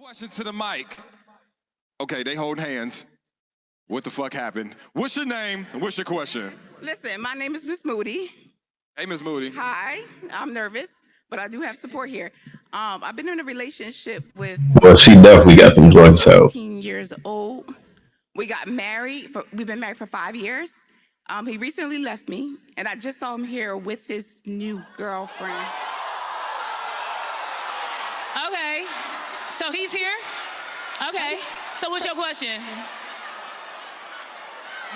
Question to the mic. Okay, they hold hands. What the fuck happened? What's your name? What's your question? Listen, my name is Miss Moody. Hey, Miss Moody. Hi, I'm nervous, but I do have support here. I've been in a relationship with. Well, she definitely got them joints out. 15 years old. We got married. We've been married for 5 years. He recently left me, and I just saw him here with his new girlfriend. Okay, so he's here? Okay, so what's your question?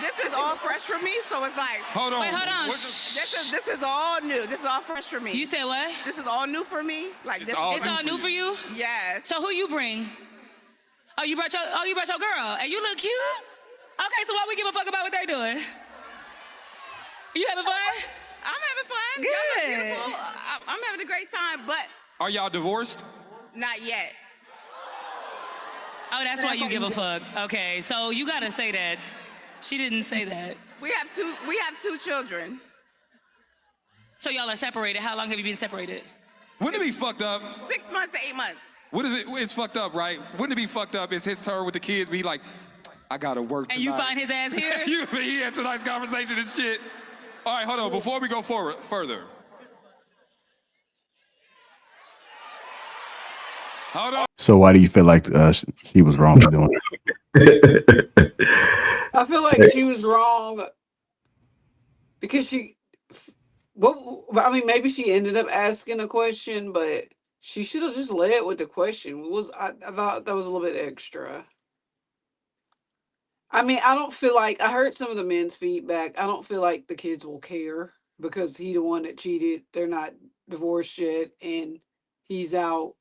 This is all fresh for me, so it's like. Hold on. Wait, hold on. This is all new. This is all fresh for me. You said what? This is all new for me. Like It's this. all It's all new for you? Yes. So who you bring? Oh, you brought your girl, and you look cute? Okay, so why we give a fuck about what they doing? You having fun? I'm having fun. Good. Y'all look beautiful. I'm having a great time, but Are y'all divorced? not yet. Oh, that's why you give a fuck. Okay, so you gotta say that. She didn't say that. We have two children. So y'all are separated. How long have you been separated? Wouldn't it be fucked up? 6 months to 8 months. What is it? It's fucked up, right? Wouldn't it be fucked up? It's his turn with the kids. Be like, I gotta work tonight. And you find his ass here? He had tonight's conversation and shit. All right, hold on. Before we go further. Hold on. So why do you feel like she was wrong for doing it? I feel like she was wrong because maybe she ended up asking a question, but she should have just led with the question. I thought that was a little bit extra. I mean, I don't feel like, I heard some of the men's feedback. I don't feel like the kids will care because he the one that cheated. They're not divorced yet, and he's out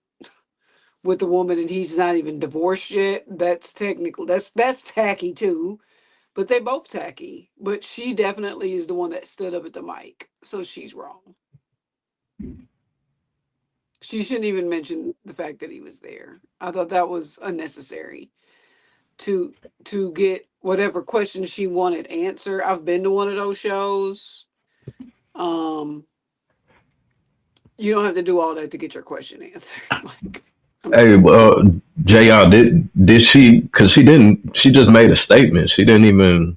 with the woman and he's not even divorced yet. That's technically, that's tacky too, but they both tacky. But she definitely is the one that stood up at the mic, so she's wrong. She shouldn't even mention the fact that he was there. I thought that was unnecessary to get whatever question she wanted answer. I've been to one of those shows. You don't have to do all that to get your question answered. Hey, JR, did she? Because she just made a statement. She didn't even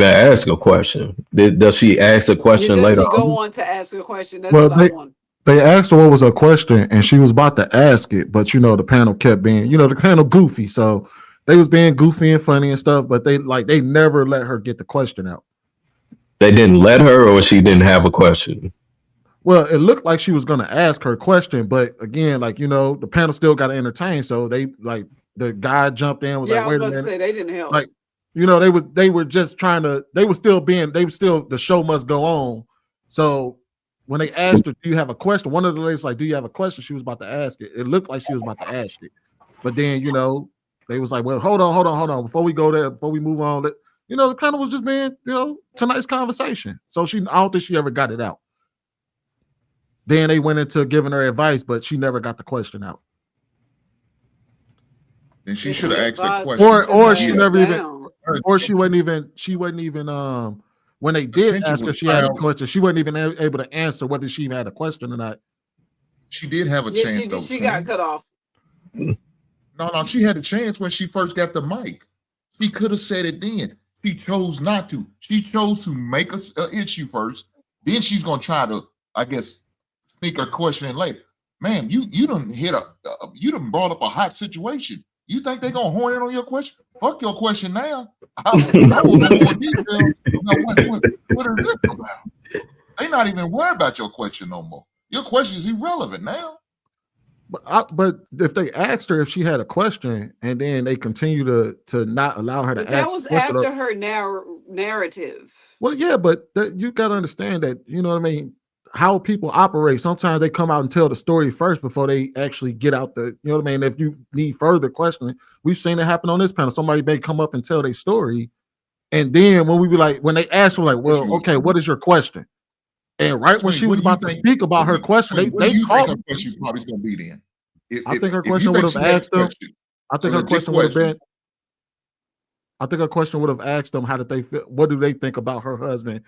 ask a question. Does she ask a question later Does she go on? on to ask a question? That's what I want. They asked her what was her question, and she was about to ask it, but the panel kept being, the panel goofy, so they was being goofy and funny and stuff, but they never let her get the question out. They didn't let her, or she didn't have a question? Well, it looked like she was going to ask her question, but again, the panel still got to entertain, so they the guy jumped in, was I was wait a about minute. to say they didn't help. They were just trying to, the show must go on. So when they asked her, do you have a question? One of the ladies do you have a question? She was about to ask it. It looked like she was about to ask it. But then, they was like, well, hold on. Before we go there, before we move on, the panel was just being, tonight's conversation. So I don't think she ever got it out. Then they went into giving her advice, but she never got the question out. And she should have asked that question. Or she never even, or she wasn't even, when they did ask her, she had a question. She wasn't even able to answer whether she even had a question or not. She did have a chance, though. She got cut off. No, she had a chance when she first got the mic. She could have said it then. She chose not to. She chose to make an issue first. Then she's going to try to, I guess, sneak her question in later. Man, you done you done brought up a hot situation. You think they're going to horn in on your question? Fuck your question now. I want no more detail. What is this about? They not even worried about your question no more. Your question is irrelevant now. But if they asked her if she had a question and then they continue to not allow her to ask, that was after her narrative. Well, yeah, but you got to understand that, how people operate. Sometimes they come out and tell the story first before they actually get out if you need further questioning, we've seen it happen on this panel. Somebody may come up and tell their story, and then when they ask her, well, okay, what is your question? And right when she was about to speak about her question, they called her. Question probably going to be then. I think her question would have asked them. I think her question would have been. I think her question would have asked them, how did they feel? What do they think about her husband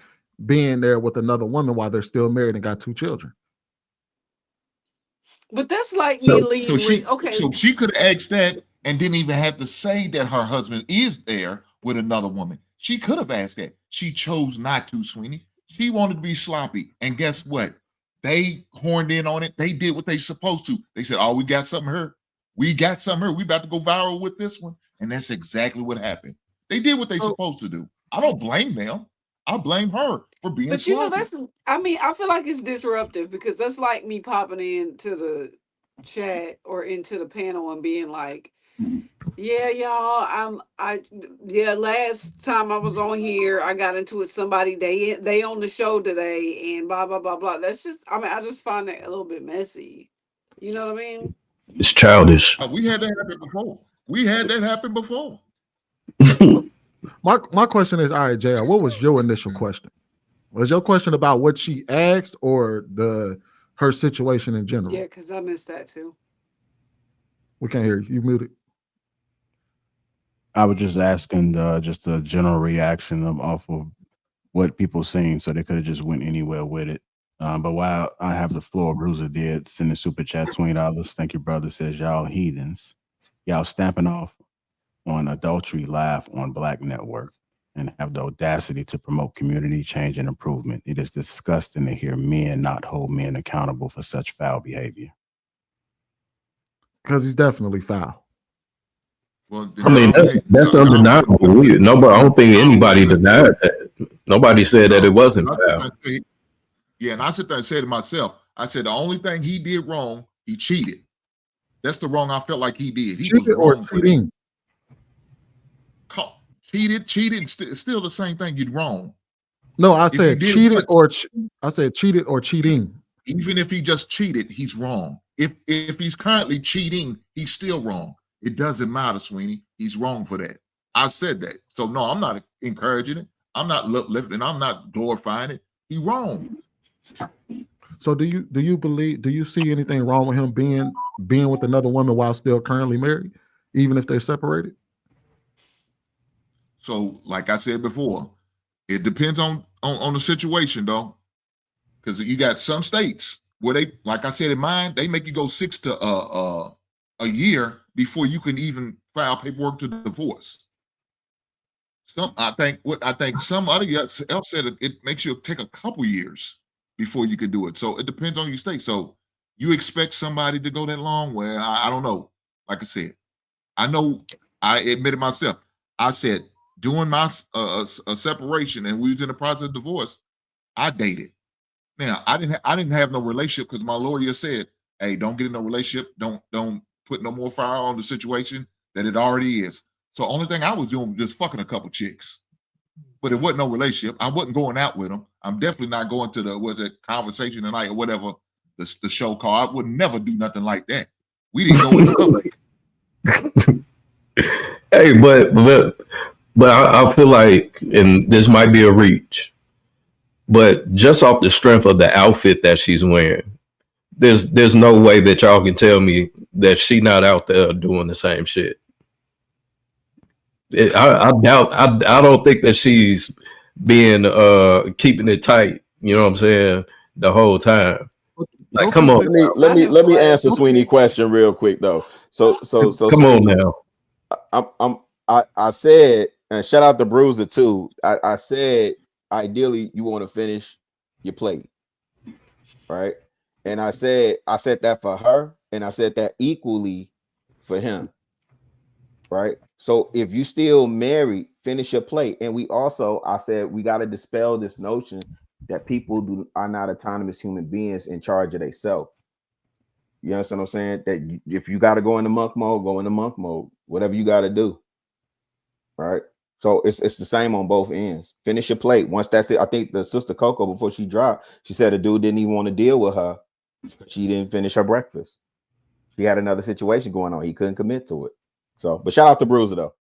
being there with another woman while they're still married and got 2 children? But that's like me So leading with okay. So she could have asked that and didn't even have to say that her husband is there with another woman. She could have asked that. She chose not to, Sweeney. She wanted to be sloppy. And guess what? They horned in on it. They did what they supposed to. They said, oh, we got something here. We got something here. We about to go viral with this one. And that's exactly what happened. They did what they supposed to do. I don't blame them. I blame her for being But sloppy. you know, that's I mean, I feel like it's disruptive because that's like me popping into the chat or into the panel and being like, yeah, y'all, last time I was on here, I got into it with somebody, they on the show today and blah blah blah blah. That's just I mean, I just find that a little bit messy. You know what I mean? it's childish. We had that happen before. We had that happen before. My question is, all right, JR, what was your initial question? Was your question about what she asked or her situation in general? Yeah, because I missed that too. We can't hear you. You muted. I was just asking just a general reaction off of what people seen, so they could have just went anywhere with it. But while I have the floor, Bruiser did send a super chat, $20. Thank you, brother. Says y'all heathens, y'all stamping off on adultery live on Black Network and have the audacity to promote community change and improvement. It is disgusting to hear men not hold men accountable for such foul behavior. Because he's definitely foul. Well, I mean, that's undeniable. I don't think anybody denied that. Nobody said that it wasn't foul. Yeah, and I sit there and say to myself, I said the only thing he did wrong, he cheated. That's the wrong I felt like he did. He was wrong for cheating. Cheated, still the same thing. You're wrong. No, I said cheated or cheating. Even if he just cheated, he's wrong. If he's currently cheating, he's still wrong. It doesn't matter, Sweeney. He's wrong for that. I said that. So no, I'm not encouraging it. I'm not lifting. I'm not glorifying it. He's wrong. So do you see anything wrong with him being with another woman while still currently married, even if they're separated? So, like I said before, it depends on the situation, though, because you got some states where they, like I said in mine, they make you go 6 to a year before you can even file paperwork to divorce. I think some other else said it makes you take a couple years before you can do it. So it depends on your state. So you expect somebody to go that long? Well, I don't know. Like I said, I know I admitted myself. I said during my separation and we was in the process of divorce, I dated. Now I didn't have no relationship because my lawyer said, "Hey, don't get in no relationship. Don't put no more fire on the situation that it already is." So only thing I was doing was just fucking a couple chicks, but it wasn't no relationship. I wasn't going out with them. I'm definitely not going to the conversation tonight or whatever the show called. I would never do nothing like that. We didn't go in public. Hey, but I feel like, and this might be a reach, but just off the strength of the outfit that she's wearing, there's no way that y'all can tell me that she not out there doing the same shit. I doubt. I don't think that she's being keeping it tight. You know what I'm saying? The whole time. Like, come on. Let me answer Sweeney question real quick though. So come on now. I said, and shout out to Bruiser too. I said ideally you want to finish your plate, right? And I said that for her, and I said that equally for him, right? So if you still married, finish your plate. And I said we got to dispel this notion that people are not autonomous human beings in charge of themselves. You understand what I'm saying? That if you got to go into monk mode, go into monk mode. Whatever you got to do, right? So it's the same on both ends. Finish your plate. Once that's it, I think the sister Coco, before she dropped, she said a dude didn't even want to deal with her. She didn't finish her breakfast. She had another situation going on. He couldn't commit to it. So, but shout out to Bruiser though.